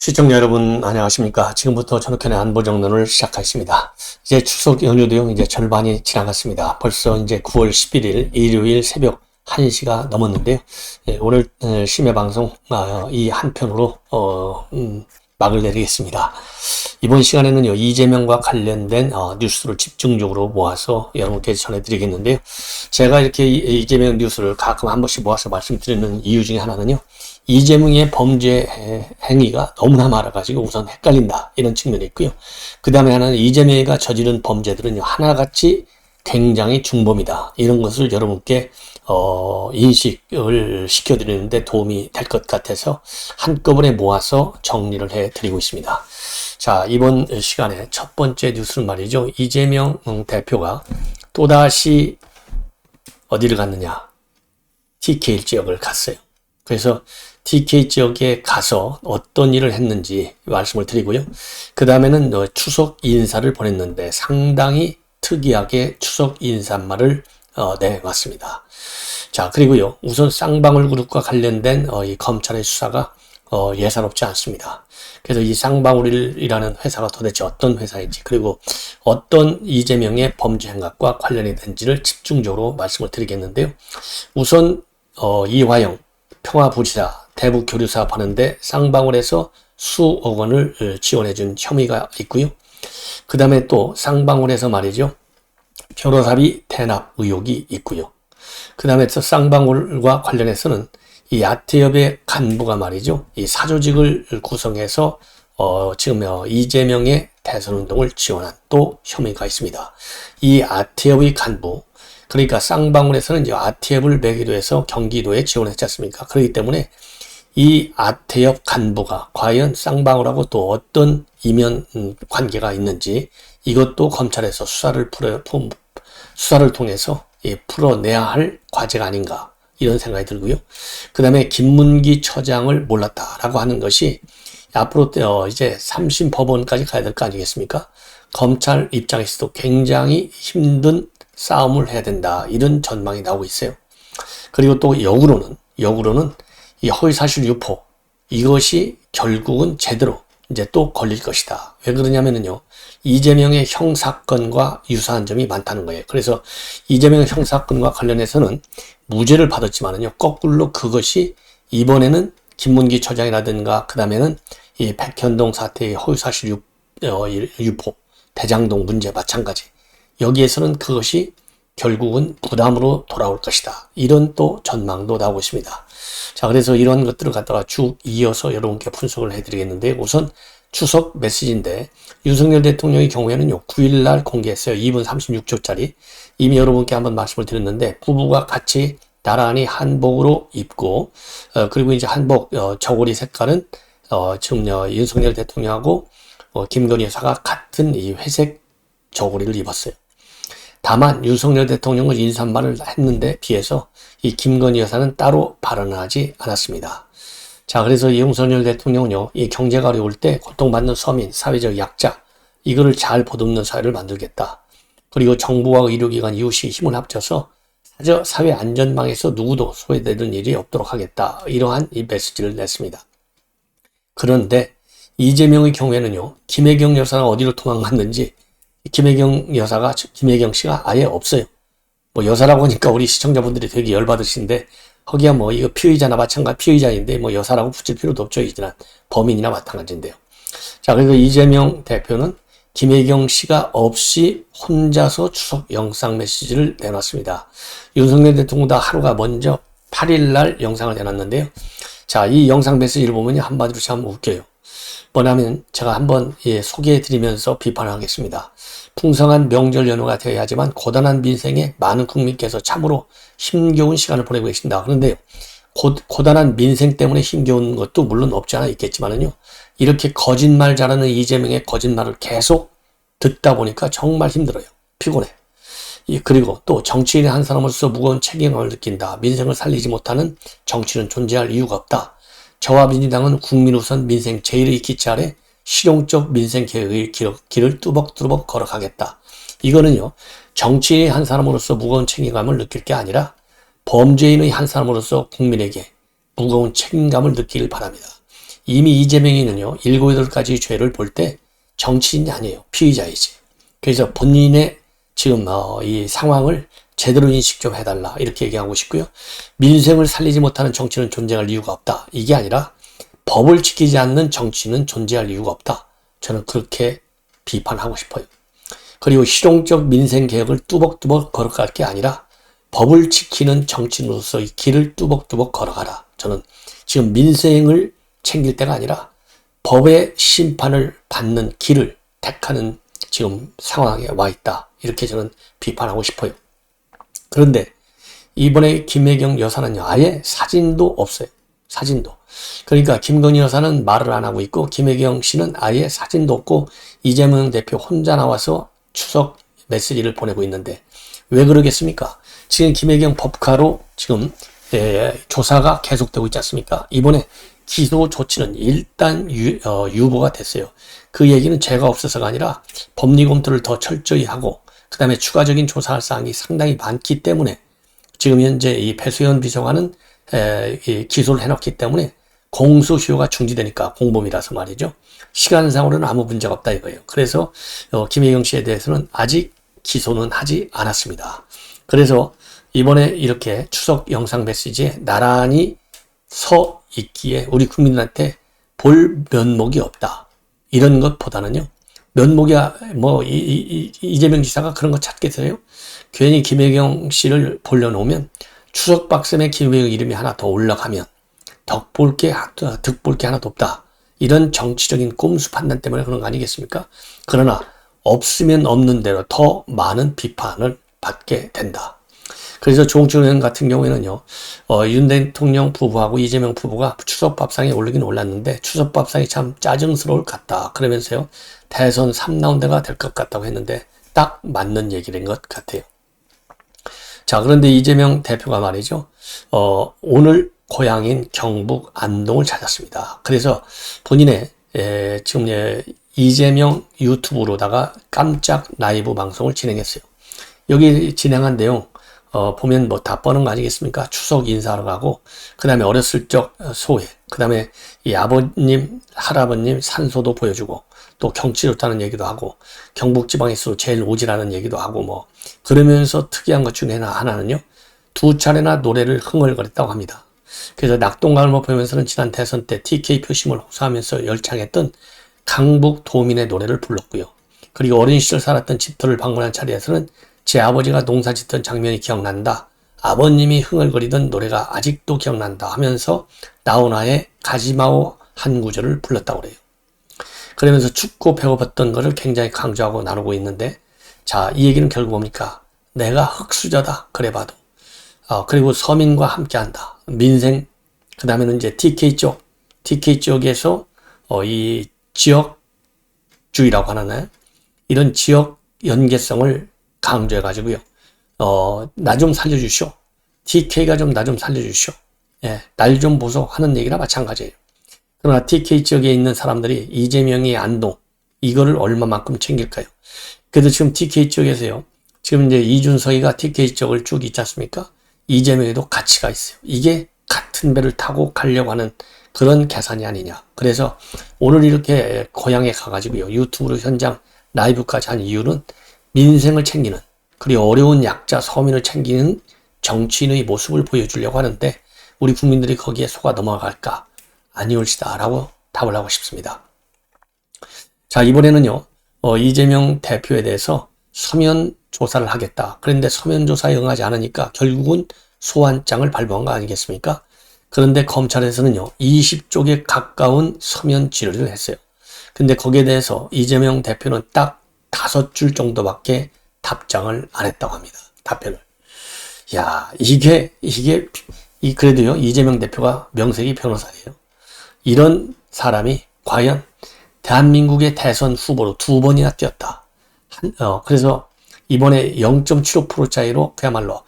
시청자 여러분 안녕하십니까. 지금부터 전흑현의 안보정론을 시작하겠습니다. 이제 추석 연휴도 이제 절반이 지나갔습니다. 벌써 이제 9월 11일 일요일 새벽 1시가 넘었는데요. 오늘 심야 방송 이 한 편으로 막을 내리겠습니다. 이번 시간에는요, 이재명과 관련된 뉴스를 집중적으로 모아서 여러분께 전해드리겠는데요. 제가 이렇게 이재명 뉴스를 가끔 한 번씩 모아서 말씀드리는 이유 중에 하나는요, 이재명의 범죄 행위가 너무나 많아가지고 우선 헷갈린다, 이런 측면이 있고요. 그 다음에 하나는 이재명이가 저지른 범죄들은 하나같이 굉장히 중범이다, 이런 것을 여러분께 인식을 시켜드리는데 도움이 될 것 같아서 한꺼번에 모아서 정리를 해드리고 있습니다. 자, 이번 시간에 첫 번째 뉴스는 말이죠, 이재명 대표가 또다시 어디를 갔느냐, TK 지역을 갔어요. 그래서 TK 지역에 가서 어떤 일을 했는지 말씀을 드리고요. 그 다음에는 추석 인사를 보냈는데 상당히 특이하게 추석 인사말을 내왔습니다. 자, 그리고요, 우선 쌍방울 그룹과 관련된 이 검찰의 수사가 예사롭지 않습니다. 그래서 이 쌍방울이라는 회사가 도대체 어떤 회사인지, 그리고 어떤 이재명의 범죄 행각과 관련이 된지를 집중적으로 말씀을 드리겠는데요. 우선 이화영 평화부지사 대북교류사 하는데 쌍방울에서 수억 원을 지원해준 혐의가 있고요. 그 다음에 또 쌍방울에서 말이죠, 변호사비 대납 의혹이 있고요. 그 다음에 또 쌍방울과 관련해서는 이 아태협의 간부가 말이죠, 이 사조직을 구성해서 지금 이재명의 대선운동을 지원한 또 혐의가 있습니다. 이 아태협의 간부, 그러니까 쌍방울에서는 이제 아태협을 매개로 해서 경기도에 지원했지 않습니까? 그렇기 때문에 이 아태협 간부가 과연 쌍방울하고 또 어떤 이면 관계가 있는지, 이것도 검찰에서 수사를 통해서 풀어내야 할 과제가 아닌가, 이런 생각이 들고요. 그 다음에 김문기 처장을 몰랐다라고 하는 것이 앞으로 이제 3심 법원까지 가야 될 거 아니겠습니까? 검찰 입장에서도 굉장히 힘든 싸움을 해야 된다, 이런 전망이 나오고 있어요. 그리고 또 역으로는 이 허위사실 유포, 이것이 결국은 제대로 이제 또 걸릴 것이다. 왜 그러냐면요, 이재명의 형사건과 유사한 점이 많다는 거예요. 그래서 이재명의 형사건과 관련해서는 무죄를 받았지만은요, 거꾸로 그것이 이번에는 김문기 처장이라든가 그 다음에는 이 백현동 사태의 허위사실 유포, 대장동 문제 마찬가지, 여기에서는 그것이 결국은 부담으로 돌아올 것이다, 이런 또 전망도 나오고 있습니다. 자, 그래서 이런 것들을 갖다가 쭉 이어서 여러분께 분석을 해드리겠는데, 우선 추석 메시지인데, 윤석열 대통령의 경우에는요, 9일날 공개했어요. 2분 36초짜리. 이미 여러분께 한번 말씀을 드렸는데, 부부가 같이 나란히 한복으로 입고, 그리고 이제 한복 저고리 색깔은 지금 윤석열 대통령하고 김건희 여사가 같은 이 회색 저고리를 입었어요. 다만 윤석열 대통령은 인사말을 했는데 비해서 이 김건희 여사는 따로 발언을 하지 않았습니다. 자, 그래서 이 윤석열 대통령은요, 이 경제가 어려울 때 고통받는 서민, 사회적 약자, 이거를 잘 보듬는 사회를 만들겠다. 그리고 정부와 의료기관, 이웃이 힘을 합쳐서 사회 안전망에서 누구도 소외되는 일이 없도록 하겠다, 이러한 이 메시지를 냈습니다. 그런데 이재명의 경우에는요, 김혜경 여사가 어디로 도망갔는지, 김혜경 씨가 아예 없어요. 뭐 여사라고 하니까 우리 시청자분들이 되게 열받으시는데, 거기야 뭐 이거 피의자나 피의자인데 뭐 여사라고 붙일 필요도 없죠. 이제는 범인이나 마찬가지인데요. 자, 그래서 이재명 대표는 김혜경 씨가 없이 혼자서 추석 영상 메시지를 내놨습니다. 윤석열 대통령보다 하루가 먼저 8일날 영상을 내놨는데요. 자, 이 영상 메시지를 보면 한마디로 참 웃겨요. 뭐냐면 제가 한번 소개해드리면서 비판을 하겠습니다. 풍성한 명절 연휴가 되어야 하지만 고단한 민생에 많은 국민께서 참으로 힘겨운 시간을 보내고 계신다. 그런데요, 고단한 민생 때문에 힘겨운 것도 물론 없지 않아 있겠지만은요, 이렇게 거짓말 잘하는 이재명의 거짓말을 계속 듣다 보니까 정말 힘들어요. 피곤해. 그리고 또 정치인의 한 사람으로서 무거운 책임감을 느낀다. 민생을 살리지 못하는 정치는 존재할 이유가 없다. 저와 민주당은 국민 우선 민생 제1의 기치 아래 실용적 민생 계획의 길을 뚜벅뚜벅 걸어가겠다. 이거는요, 정치인의 한 사람으로서 무거운 책임감을 느낄 게 아니라 범죄인의 한 사람으로서 국민에게 무거운 책임감을 느끼길 바랍니다. 이미 이재명이는요, 7, 8가지 죄를 볼 때 정치인이 아니에요. 피의자이지. 그래서 본인의 지금 이 상황을 제대로 인식 좀 해달라 이렇게 얘기하고 싶고요. 민생을 살리지 못하는 정치는 존재할 이유가 없다. 이게 아니라 법을 지키지 않는 정치는 존재할 이유가 없다. 저는 그렇게 비판하고 싶어요. 그리고 실용적 민생 개혁을 뚜벅뚜벅 걸어갈 게 아니라 법을 지키는 정치인으로서의 길을 뚜벅뚜벅 걸어가라. 저는 지금 민생을 챙길 때가 아니라 법의 심판을 받는 길을 택하는 지금 상황에 와 있다. 이렇게 저는 비판하고 싶어요. 그런데 이번에 김혜경 여사는요, 아예 사진도 없어요. 사진도. 그러니까 김건희 여사는 말을 안 하고 있고 김혜경 씨는 아예 사진도 없고 이재명 대표 혼자 나와서 추석 메시지를 보내고 있는데 왜 그러겠습니까? 지금 김혜경 법카로 지금 조사가 계속되고 있지 않습니까? 이번에 기소 조치는 일단 유보가 됐어요. 그 얘기는 죄가 없어서가 아니라 법리 검토를 더 철저히 하고 그 다음에 추가적인 조사할 사항이 상당히 많기 때문에 지금 현재 이 배수연 비서관은 기소를 해놓기 때문에 공소시효가 중지되니까 공범이라서 말이죠. 시간상으로는 아무 문제가 없다 이거예요. 그래서 김혜경 씨에 대해서는 아직 기소는 하지 않았습니다. 그래서 이번에 이렇게 추석 영상 메시지에 나란히 서 있기에 우리 국민들한테 볼 면목이 없다. 이런 것보다는요. 면목이야 뭐 이재명 지사가 그런 거 찾겠어요? 괜히 김혜경 씨를 벌려놓으면 추석 박셈에 김혜경 이름이 하나 더 올라가면 득볼 게 하나도 없다. 이런 정치적인 꼼수 판단 때문에 그런 거 아니겠습니까? 그러나 없으면 없는 대로 더 많은 비판을 받게 된다. 그래서 조홍천 의원 같은 경우에는요, 윤 대통령 부부하고 이재명 부부가 추석 밥상에 오르긴 올랐는데 추석 밥상이 참 짜증스러울 것 같다. 그러면서요, 대선 3라운드가 될 것 같다고 했는데 딱 맞는 얘기인 것 같아요. 자, 그런데 이재명 대표가 말이죠, 오늘 고향인 경북 안동을 찾았습니다. 그래서 본인의 지금 이재명 유튜브로다가 깜짝 라이브 방송을 진행했어요. 여기 진행한 내용 보면 뭐 다 뻔한 거 아니겠습니까? 추석 인사하러 가고 그 다음에 어렸을 적 소회, 그 다음에 이 아버님, 할아버님 산소도 보여주고 또 경치 좋다는 얘기도 하고 경북지방에서 제일 오지라는 얘기도 하고 뭐 그러면서 특이한 것 중에 하나는요, 2차례나 노래를 흥얼거렸다고 합니다. 그래서 낙동강을 보면서는 지난 대선 때 TK 표심을 호소하면서 열창했던 강북 도민의 노래를 불렀고요. 그리고 어린 시절 살았던 집터를 방문한 자리에서는 제 아버지가 농사 짓던 장면이 기억난다. 아버님이 흥얼거리던 노래가 아직도 기억난다 하면서 나훈아의 가지마오 한 구절을 불렀다고 그래요. 그러면서 춥고 배고팠던 것을 굉장히 강조하고 나누고 있는데, 자, 이 얘기는 결국 뭡니까? 내가 흙수저다. 그래 봐도. 그리고 서민과 함께 한다. 민생, 그 다음에는 이제 TK 쪽에서 이 지역주의라고 하나요? 이런 지역 연계성을 강조해가지고요. 나 좀 살려주시오. TK가 좀 나 좀 살려주시오. 예, 날 좀 보소 하는 얘기나 마찬가지예요. 그러나 TK 지역에 있는 사람들이 이재명이 안동, 이거를 얼마만큼 챙길까요? 그래도 지금 TK 지역에서요. 지금 이제 이준석이가 TK 지역을 쭉 있지 않습니까? 이재명에도 가치가 있어요. 이게 같은 배를 타고 가려고 하는 그런 계산이 아니냐. 그래서 오늘 이렇게 고향에 가가지고요. 유튜브로 현장 라이브까지 한 이유는 민생을 챙기는, 그리고 어려운 약자 서민을 챙기는 정치인의 모습을 보여주려고 하는데 우리 국민들이 거기에 속아 넘어갈까? 아니올시다 라고 답을 하고 싶습니다. 자, 이번에는요. 이재명 대표에 대해서 서면 조사를 하겠다. 그런데 서면 조사에 응하지 않으니까 결국은 소환장을 발부한 거 아니겠습니까? 그런데 검찰에서는요. 20쪽에 가까운 서면 질의를 했어요. 근데 거기에 대해서 이재명 대표는 딱 5줄 정도밖에 답장을 안 했다고 합니다. 답변을. 야, 그래도요, 이재명 대표가 명색이 변호사예요. 이런 사람이 과연 대한민국의 대선 후보로 2번이나 뛰었다. 그래서 이번에 0.75% 차이로 그야말로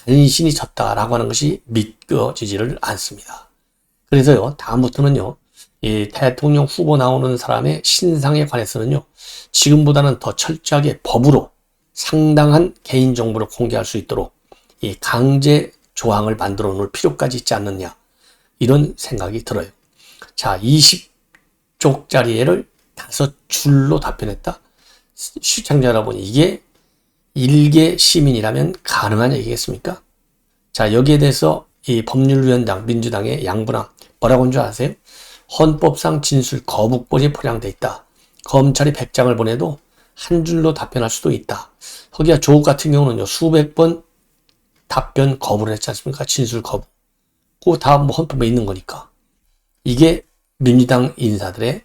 간신히 졌다라고 하는 것이 믿겨지지를 않습니다. 그래서요, 다음부터는요, 이 대통령 후보 나오는 사람의 신상에 관해서는요, 지금보다는 더 철저하게 법으로 상당한 개인정보를 공개할 수 있도록 이 강제 조항을 만들어 놓을 필요까지 있지 않느냐, 이런 생각이 들어요. 자, 20쪽짜리를 5줄로 답변했다. 시청자 여러분, 이게 일개 시민이라면 가능한 얘기겠습니까? 자, 여기에 대해서 이 법률위원장 민주당의 양분왕 뭐라고 한 줄 아세요? 헌법상 진술 거부권이 포함되어 있다. 검찰이 100장을 보내도 한 줄로 답변할 수도 있다. 거기가 조국 같은 경우는요, 수백 번 답변 거부를 했지 않습니까? 진술 거부. 그거 다 뭐 헌법에 있는 거니까. 이게 민주당 인사들의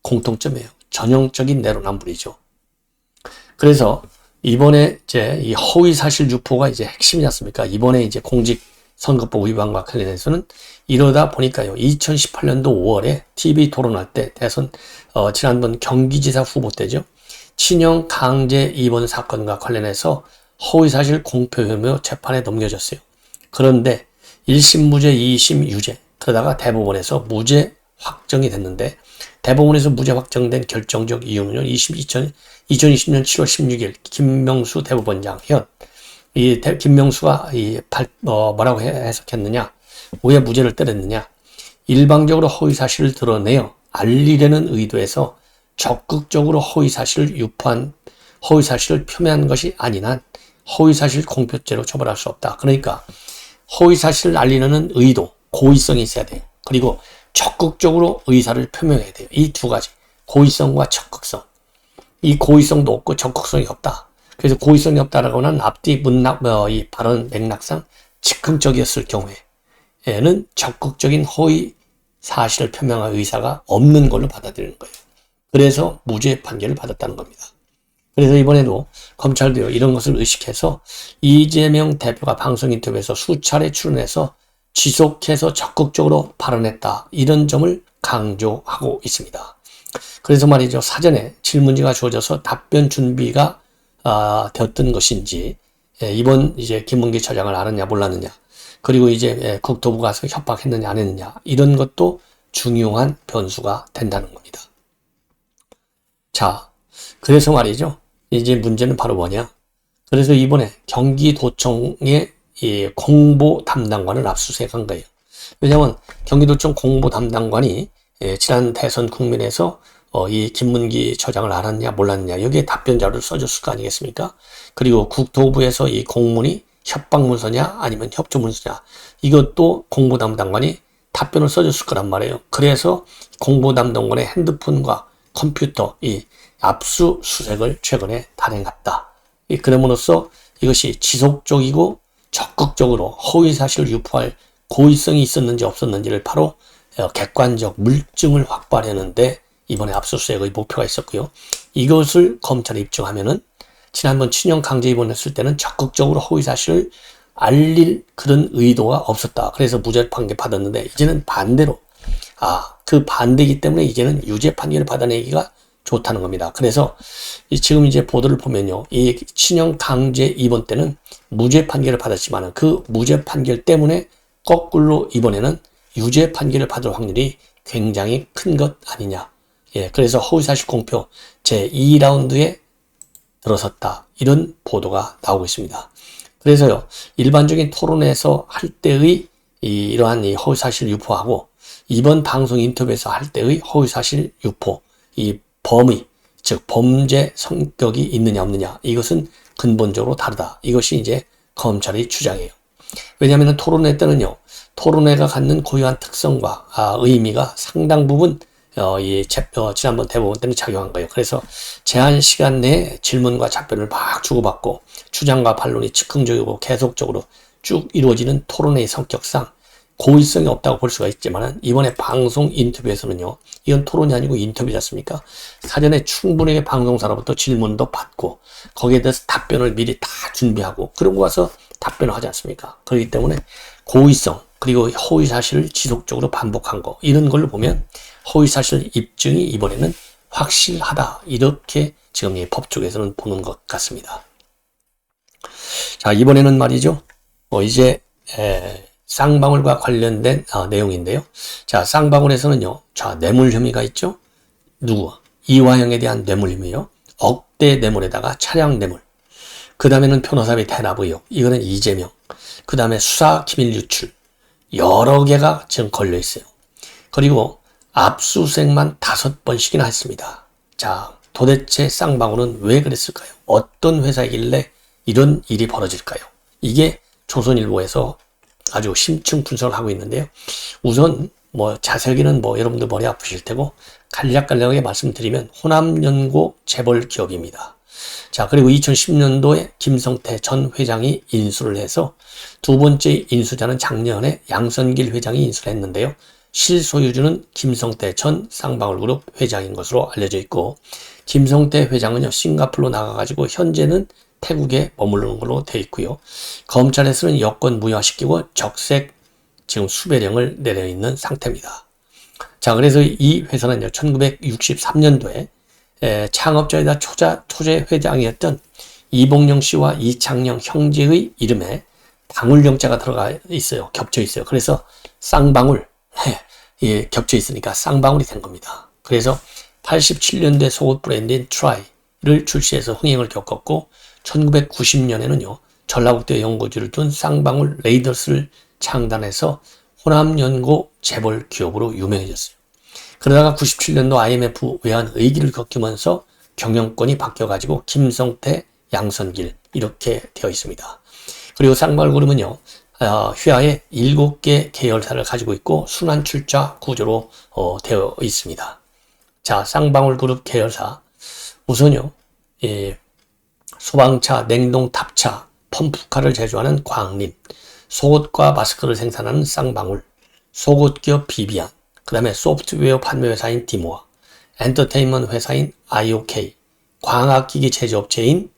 공통점이에요. 전형적인 내로남불이죠. 그래서 이번에 이제 이 허위사실 유포가 이제 핵심이지 않습니까? 이번에 이제 공직선거법 위반과 관련해서는 이러다 보니까요, 2018년도 5월에 TV 토론할 때 지난번 경기지사 후보 때죠. 친형 강제 입원 사건과 관련해서 허위사실 공표 혐의로 재판에 넘겨졌어요. 그런데 1심 무죄, 2심 유죄, 그러다가 대법원에서 무죄 확정이 됐는데, 대법원에서 무죄 확정된 결정적 이유는요, 2020년 7월 16일 김명수 대법원장 김명수가 뭐라고 해석했느냐, 왜 무죄를 때렸느냐, 일방적으로 허위사실을 드러내어 알리려는 의도에서 적극적으로 허위사실을 표명한 것이 아닌 한 허위사실 공표죄로 처벌할 수 없다. 그러니까 허위사실을 알리려는 의도, 고의성이 있어야 돼요. 그리고 적극적으로 의사를 표명해야 돼요. 이 두 가지, 고의성과 적극성. 이 고의성도 없고 적극성이 없다. 그래서 고의성이 없다라고 하는 앞뒤 이 발언 맥락상 즉흥적이었을 경우에는 적극적인 허위 사실을 표명할 의사가 없는 걸로 받아들이는 거예요. 그래서 무죄 판결을 받았다는 겁니다. 그래서 이번에도 검찰도요, 이런 것을 의식해서 이재명 대표가 방송 인터뷰에서 수차례 출연해서 지속해서 적극적으로 발언했다, 이런 점을 강조하고 있습니다. 그래서 말이죠, 사전에 질문지가 주어져서 답변 준비가 되었던 것인지, 이번 이제 김문기 처장을 알았냐 몰랐느냐, 그리고 이제 국토부 가서 협박했느냐 안 했느냐, 이런 것도 중요한 변수가 된다는 겁니다. 자, 그래서 말이죠, 이제 문제는 바로 뭐냐. 그래서 이번에 경기도청의 이 공보 담당관을 압수수색한 거예요. 왜냐하면 경기도청 공보 담당관이 지난 대선 국민에서 이 김문기 처장을 알았냐 몰랐냐, 여기에 답변 자료를 써줬을 거 아니겠습니까? 그리고 국토부에서 이 공문이 협박문서냐 아니면 협조문서냐, 이것도 공보 담당관이 답변을 써줬을 거란 말이에요. 그래서 공보 담당관의 핸드폰과 컴퓨터 이 압수수색을 최근에 단행했다. 그럼으로써 이것이 지속적이고 적극적으로 허위사실을 유포할 고의성이 있었는지 없었는지를 바로 객관적 물증을 확보하려는데 이번에 압수수색의 목표가 있었고요. 이것을 검찰에 입증하면은 지난번 친형 강제 입원했을 때는 적극적으로 허위사실을 알릴 그런 의도가 없었다. 그래서 무죄 판결 받았는데, 이제는 반대로 그 반대이기 때문에 이제는 유죄 판결을 받아내기가 좋다는 겁니다. 그래서 지금 이제 보도를 보면요, 이 친형 강제 입원 때는 무죄 판결을 받았지만 그 무죄 판결 때문에 거꾸로 이번에는 유죄 판결을 받을 확률이 굉장히 큰 것 아니냐. 그래서 허위사실 공표 제2라운드에 들어섰다, 이런 보도가 나오고 있습니다. 그래서요, 일반적인 토론에서 할 때의 이러한 이 허위사실 유포하고 이번 방송 인터뷰에서 할 때의 허위사실 유포, 이 범의, 즉 범죄 성격이 있느냐 없느냐, 이것은 근본적으로 다르다. 이것이 이제 검찰의 주장이에요. 왜냐하면 토론회 때는요, 토론회가 갖는 고유한 특성과 의미가 상당 부분 지난번 대법원 때는 작용한 거예요. 그래서 제한 시간 내에 질문과 답변을 막 주고받고 주장과 반론이 즉흥적이고 계속적으로 쭉 이루어지는 토론회의 성격상 고의성이 없다고 볼 수가 있지만, 이번에 방송 인터뷰에서는요, 이건 토론이 아니고 인터뷰지 않습니까? 사전에 충분하게 방송사로부터 질문도 받고 거기에 대해서 답변을 미리 다 준비하고 그러고 와서 답변을 하지 않습니까? 그렇기 때문에 고의성 그리고 허위사실을 지속적으로 반복한 거, 이런 걸로 보면 허위사실 입증이 이번에는 확실하다, 이렇게 지금 이 법 쪽에서는 보는 것 같습니다. 자, 이번에는 말이죠, 이제 쌍방울과 관련된 내용인데요. 자, 쌍방울에서는요, 자, 뇌물 혐의가 있죠. 누구? 이화영에 대한 뇌물 혐의요. 억대 뇌물에다가 차량 뇌물. 그 다음에는 변호사비 대납 의혹. 이거는 이재명. 그 다음에 수사 기밀 유출. 여러 개가 지금 걸려 있어요. 그리고 압수수색만 5번씩이나 했습니다. 자, 도대체 쌍방울은 왜 그랬을까요? 어떤 회사이길래 이런 일이 벌어질까요? 이게 조선일보에서 아주 심층 분석을 하고 있는데요. 우선 자세하게는 여러분들 머리 아프실 테고 간략간략하게 말씀드리면 호남연고 재벌 기업입니다. 자, 그리고 2010년도에 김성태 전 회장이 인수를 해서 두 번째 인수자는 작년에 양선길 회장이 인수를 했는데요. 실소유주는 김성태 전 쌍방울그룹 회장인 것으로 알려져 있고, 김성태 회장은요 싱가포르로 나가가지고 현재는 태국에 머무르는 걸로 되어 있고요. 검찰에서는 여권 무효화시키고 적색 지금 수배령을 내려 있는 상태입니다. 자, 그래서 이 회사는요 1963년도에 창업자이다 초재 회장이었던 이봉영 씨와 이창영 형제의 이름에 방울영자가 들어가 있어요. 겹쳐 있어요. 그래서 쌍방울 겹쳐 있으니까 쌍방울이 된 겁니다. 그래서 87년도에 속옷 브랜드인 트라이를 출시해서 흥행을 겪었고 1990년에는요 전라북도에 연고지를 둔 쌍방울 레이더스를 창단해서 호남연고 재벌 기업으로 유명해졌어요. 그러다가 97년도 IMF 외환 위기를 겪으면서 경영권이 바뀌어가지고 김성태, 양선길 이렇게 되어 있습니다. 그리고 쌍방울그룹은요 휘하에 7개 계열사를 가지고 있고 순환 출자 구조로 되어 있습니다. 자, 쌍방울그룹 계열사 우선요 소방차, 냉동 탑차, 펌프카를 제조하는 광림, 속옷과 마스크를 생산하는 쌍방울, 속옷기업 비비안, 그 다음에 소프트웨어 판매 회사인 디모아, 엔터테인먼트 회사인 IOK, 광학기기 제조업체인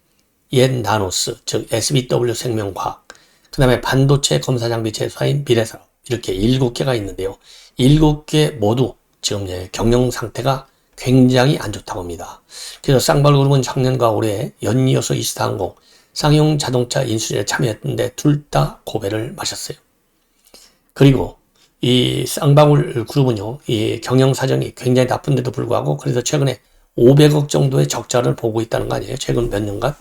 옛나노스, 즉 SBW 생명과학, 그 다음에 반도체 검사장비 제조사인 미래산업, 이렇게 7개가 있는데요. 7개 모두 지금 경영 상태가 굉장히 안 좋다고 합니다. 그래서 쌍방울그룹은 작년과 올해 연이어서 이스타항공, 쌍용 자동차 인수제에 참여했는데 둘 다 고배를 마셨어요. 그리고 이 쌍방울그룹은요, 이 경영 사정이 굉장히 나쁜데도 불구하고 그래서 최근에 500억 정도의 적자를 보고 있다는 거 아니에요? 최근 몇 년간.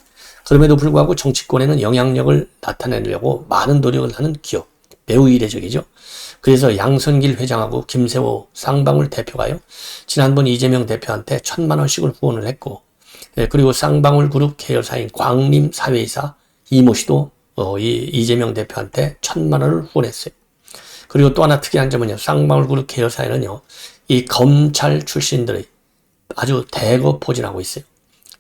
그럼에도 불구하고 정치권에는 영향력을 나타내려고 많은 노력을 하는 기업. 매우 이례적이죠. 그래서 양선길 회장하고 김세호 쌍방울 대표가요, 지난번 이재명 대표한테 1,000만 원씩을 후원을 했고, 그리고 쌍방울 그룹 계열사인 광림 사회이사 이모 씨도 이재명 대표한테 1,000만 원을 후원했어요. 그리고 또 하나 특이한 점은요, 쌍방울 그룹 계열사에는요, 이 검찰 출신들의 아주 대거 포진하고 있어요.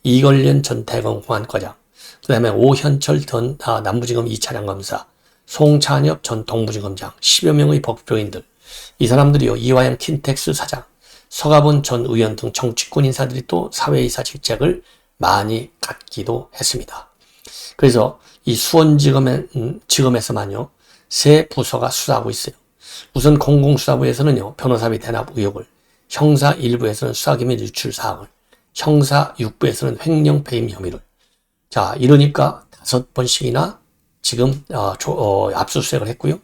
이걸련 전 대검 공안과장, 그 다음에 오현철 전 남부지검 2차장 검사, 송찬엽 전 동부지검장, 10여 명의 법조인들, 이 사람들이요 이화영 킨텍스 사장, 서가본 전 의원 등 정치권 인사들이 또 사회이사 직책을 많이 갖기도 했습니다. 그래서 이 수원지검에서만요 세 부서가 수사하고 있어요. 우선 공공수사부에서는요 변호사비 대납 의혹을, 형사 1부에서는 수사기밀 유출 사항을, 형사 6부에서는 횡령 배임 혐의를. 자, 이러니까 5번씩이나 지금 압수수색을 했고요.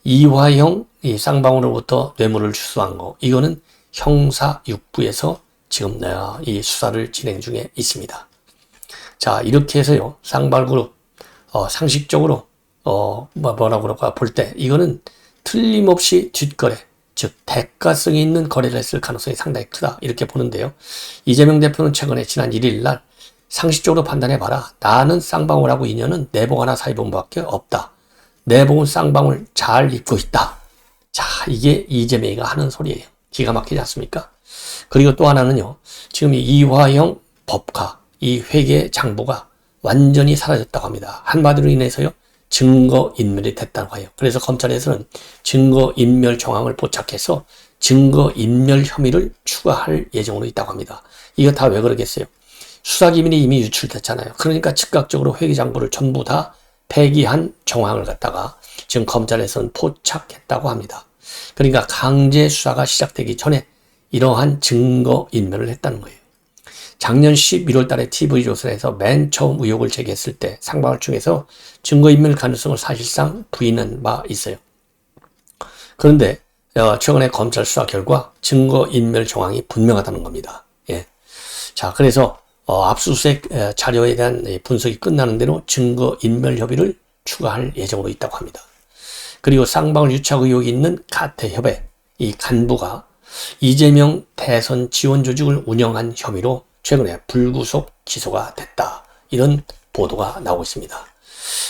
이화영 이 쌍방울로부터 뇌물을 추수한 거, 이거는 형사 6부에서 지금 이 수사를 진행 중에 있습니다. 자, 이렇게 해서요 쌍방울그룹 상식적으로 뭐라고 그럴까 볼 때 이거는 틀림없이 뒷거래, 즉 대가성이 있는 거래를 했을 가능성이 상당히 크다 이렇게 보는데요. 이재명 대표는 최근에 지난 1일 날 상식적으로 판단해봐라. 나는 쌍방울하고 인연은 내복 하나 사입은 밖에 없다. 내복은 쌍방울 잘 입고 있다. 자, 이게 이재명이가 하는 소리예요. 기가 막히지 않습니까? 그리고 또 하나는요. 지금 이 이화영 법카, 이 회계 장부가 완전히 사라졌다고 합니다. 한마디로 인해서요. 증거인멸이 됐다고 해요. 그래서 검찰에서는 증거인멸 정황을 포착해서 증거인멸 혐의를 추가할 예정으로 있다고 합니다. 이거 다 왜 그러겠어요? 수사기밀이 이미 유출됐잖아요. 그러니까 즉각적으로 회계장부를 전부 다 폐기한 정황을 갖다가 지금 검찰에서는 포착했다고 합니다. 그러니까 강제 수사가 시작되기 전에 이러한 증거인멸을 했다는 거예요. 작년 11월 달에 TV조선에서 맨 처음 의혹을 제기했을 때 쌍방울 측에서 증거인멸 가능성을 사실상 부인한 바 있어요. 그런데 최근에 검찰 수사 결과 증거인멸 정황이 분명하다는 겁니다. 예. 자, 그래서 압수수색 자료에 대한 분석이 끝나는 대로 증거인멸 협의를 추가할 예정으로 있다고 합니다. 그리고 쌍방울 유착 의혹이 있는 카테협의 이 간부가 이재명 대선 지원 조직을 운영한 혐의로 최근에 불구속 기소가 됐다. 이런 보도가 나오고 있습니다.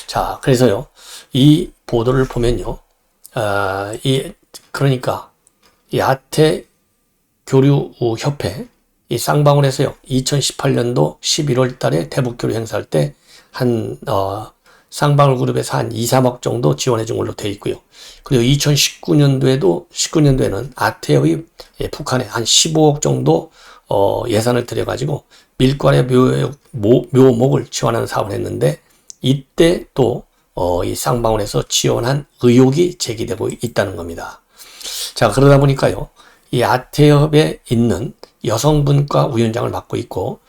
자, 그래서요, 이 보도를 보면요, 그러니까, 이 아태교류협회, 이 쌍방울에서요, 2018년도 11월 달에 대북교류 행사할 때, 쌍방울 그룹에서 한 2, 3억 정도 지원해 준 걸로 되어 있고요. 그리고 19년도에는 아태협이 북한에 한 15억 정도, 예산을 들여가지고 밀가루 묘목을 지원하는 사업을 했는데, 이때 또, 이 쌍방울에서 지원한 의혹이 제기되고 있다는 겁니다. 자, 그러다 보니까요, 이 아태협에 있는 여성분과 위원장을 맡고 있고,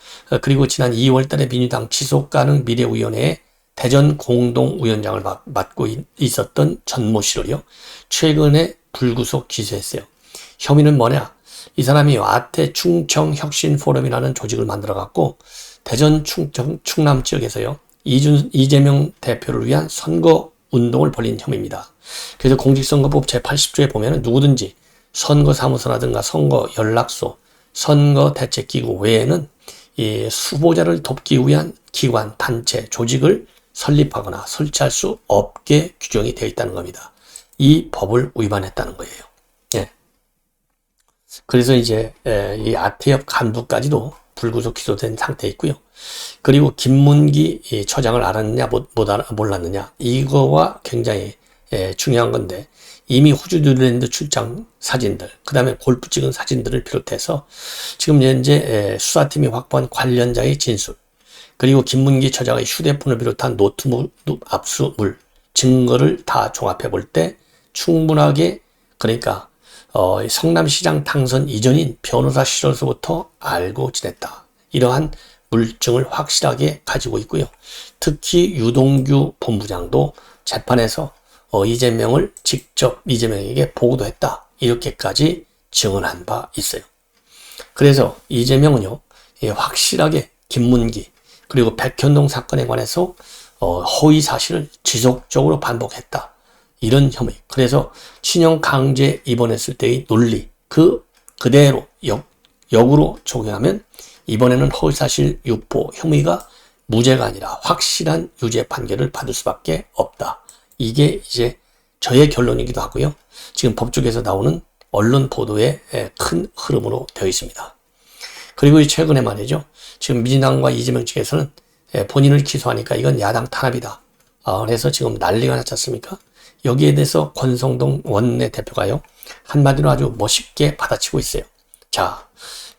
그리고 지난 2월 달에 민주당 지속가능 미래위원회에 대전 공동위원장을 맡고 있었던 전모 씨를요, 최근에 불구속 기소했어요. 혐의는 뭐냐? 이 사람이 아태 충청혁신포럼이라는 조직을 만들어갖고, 대전 충남 지역에서요, 이재명 대표를 위한 선거 운동을 벌인 혐의입니다. 그래서 공직선거법 제80조에 보면 누구든지 선거사무소라든가 선거 연락소, 선거 대책기구 외에는 이 수보자를 돕기 위한 기관, 단체, 조직을 설립하거나 설치할 수 없게 규정이 되어 있다는 겁니다. 이 법을 위반했다는 거예요. 예. 그래서 이제 이 아태협 간부까지도 불구속 기소된 상태에 있고요. 그리고 김문기 처장을 알았느냐 몰랐느냐, 이거와 굉장히 중요한 건데, 이미 호주 뉴질랜드 출장 사진들, 그 다음에 골프 찍은 사진들을 비롯해서 지금 현재 수사팀이 확보한 관련자의 진술, 그리고 김문기 처장의 휴대폰을 비롯한 노트북 압수물 증거를 다 종합해 볼 때 충분하게, 그러니까 성남시장 당선 이전인 변호사 시절서부터 알고 지냈다, 이러한 물증을 확실하게 가지고 있고요. 특히 유동규 본부장도 재판에서 이재명을 직접 이재명에게 보고도 했다, 이렇게까지 증언한 바 있어요. 그래서 이재명은요, 확실하게 김문기 그리고 백현동 사건에 관해서 허위 사실을 지속적으로 반복했다, 이런 혐의. 그래서 친형 강제 입원했을 때의 논리 그대로 역으로 적용하면 이번에는 허위사실 유포 혐의가 무죄가 아니라 확실한 유죄 판결을 받을 수밖에 없다. 이게 이제 저의 결론이기도 하고요. 지금 법조계에서 나오는 언론 보도의 큰 흐름으로 되어 있습니다. 그리고 최근에 말이죠, 지금 민주당과 이재명 측에서는 본인을 기소하니까 이건 야당 탄압이다, 그래서 지금 난리가 났지 않습니까? 여기에 대해서 권성동 원내대표가요, 한마디로 아주 멋있게 받아치고 있어요. 자,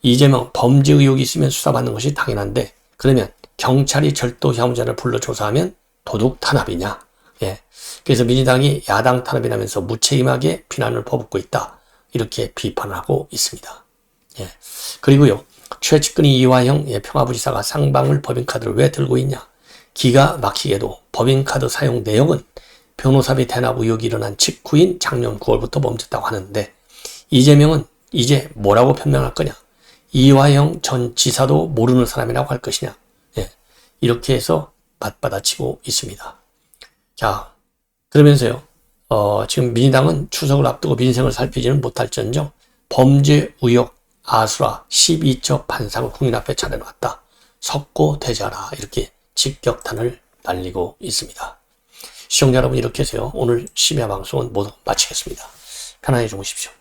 이재명 범죄 의혹이 있으면 수사받는 것이 당연한데, 그러면 경찰이 절도 혐의자를 불러 조사하면 도둑 탄압이냐? 예. 그래서 민주당이 야당 탄압이라면서 무책임하게 비난을 퍼붓고 있다, 이렇게 비판을 하고 있습니다. 예. 그리고요, 최측근이 이화영 평화부지사가 쌍방울 법인카드를 왜 들고 있냐? 기가 막히게도 법인카드 사용 내역은 변호사비 대납 의혹이 일어난 직후인 작년 9월부터 멈췄다고 하는데, 이재명은 이제 뭐라고 변명할 거냐? 이화영 전 지사도 모르는 사람이라고 할 것이냐? 예, 이렇게 해서 맞받아치고 있습니다. 자, 그러면서요, 지금 민주당은 추석을 앞두고 민생을 살피지는 못할지언정 범죄 의혹 아수라 12첩 반상을 국민 앞에 차려놨다, 석고대자라, 이렇게 직격탄을 날리고 있습니다. 시청자 여러분, 이렇게 해서요, 오늘 심야 방송은 모두 마치겠습니다. 편안히 주무십시오.